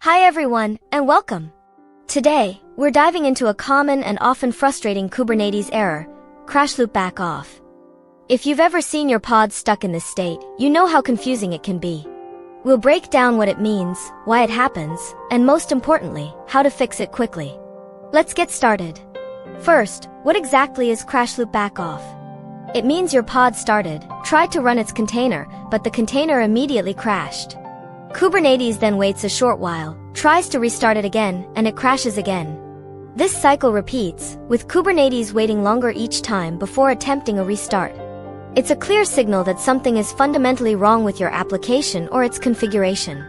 Hi everyone, and welcome. Today, we're diving into a common and often frustrating Kubernetes error, CrashLoopBackOff. If you've ever seen your pod stuck in this state, you know how confusing it can be. We'll break down what it means, why it happens, and most importantly, how to fix it quickly. Let's get started. First, what exactly is CrashLoopBackOff? It means your pod started, tried to run its container, but the container immediately crashed. Kubernetes then waits a short while, tries to restart it again, and it crashes again. This cycle repeats, with Kubernetes waiting longer each time before attempting a restart. It's a clear signal that something is fundamentally wrong with your application or its configuration.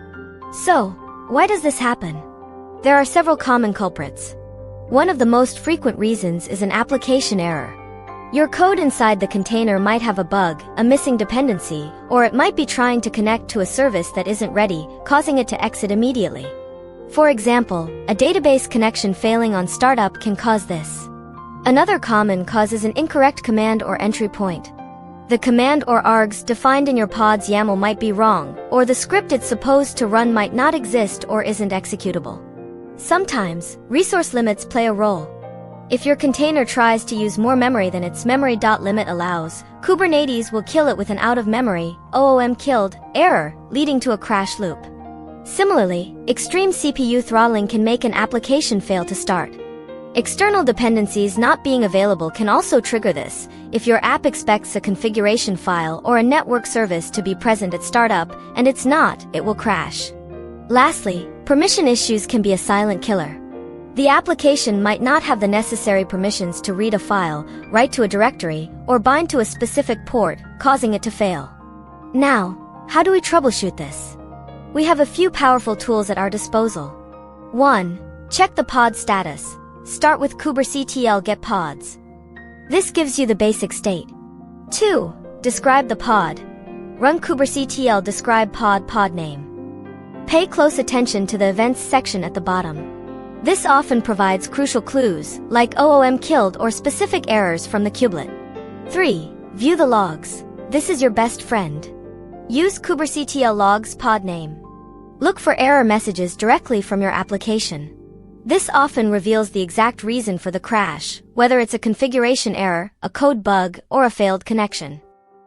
So, why does this happen? There are several common culprits. One of the most frequent reasons is an application error. Your code inside the container might have a bug, a missing dependency, or it might be trying to connect to a service that isn't ready, causing it to exit immediately. For example, a database connection failing on startup can cause this. Another common cause is an incorrect command or entry point. The command or args defined in your pod's YAML might be wrong, or the script it's supposed to run might not exist or isn't executable. Sometimes, resource limits play a role. If your container tries to use more memory than its memory.limit allows, Kubernetes will kill it with an out-of-memory, OOM killed, error, leading to a crash loop. Similarly, extreme CPU throttling can make an application fail to start. External dependencies not being available can also trigger this. If your app expects a configuration file or a network service to be present at startup, and it's not, it will crash. Lastly, permission issues can be a silent killer. The application might not have the necessary permissions to read a file, write to a directory, or bind to a specific port, causing it to fail. Now, how do we troubleshoot this? We have a few powerful tools at our disposal. 1. Check the pod status. Start with kubectl get pods. This gives you the basic state. 2. Describe the pod. Run kubectl describe pod name. Pay close attention to the events section at the bottom. This often provides crucial clues, like OOM killed or specific errors from the kubelet. 3. View the logs. This is your best friend. Use kubectl logs pod name. Look for error messages directly from your application. This often reveals the exact reason for the crash, whether it's a configuration error, a code bug, or a failed connection.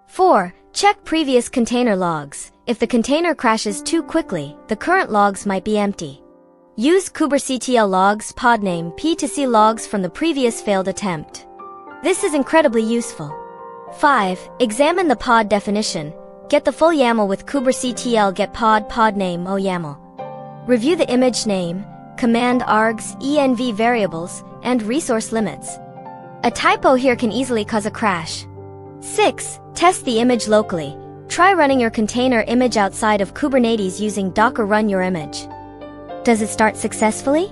4. Check previous container logs. If the container crashes too quickly, the current logs might be empty. Use kubectl logs pod name p to see logs from the previous failed attempt. This is incredibly useful. 5. Examine the pod definition. Get the full YAML with kubectl get pod name OYAML. Review the image name, command args, env variables, and resource limits. A typo here can easily cause a crash. 6. Test the image locally. Try running your container image outside of Kubernetes using Docker run your image. Does it start successfully?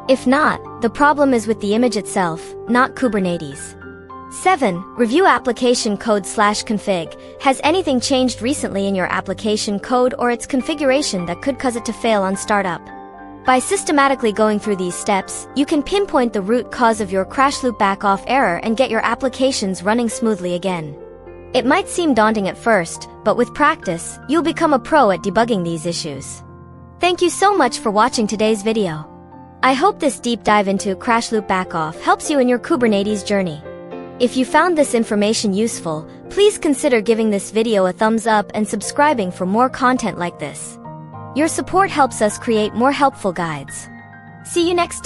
If not, the problem is with the image itself, not Kubernetes. 7. Review application code/config. Has anything changed recently in your application code or its configuration that could cause it to fail on startup? By systematically going through these steps, you can pinpoint the root cause of your CrashLoopBackOff error and get your applications running smoothly again. It might seem daunting at first, but with practice, you'll become a pro at debugging these issues. Thank you so much for watching today's video. I hope this deep dive into CrashLoopBackOff helps you in your Kubernetes journey. If you found this information useful, please consider giving this video a thumbs up and subscribing for more content like this. Your support helps us create more helpful guides. See you next time.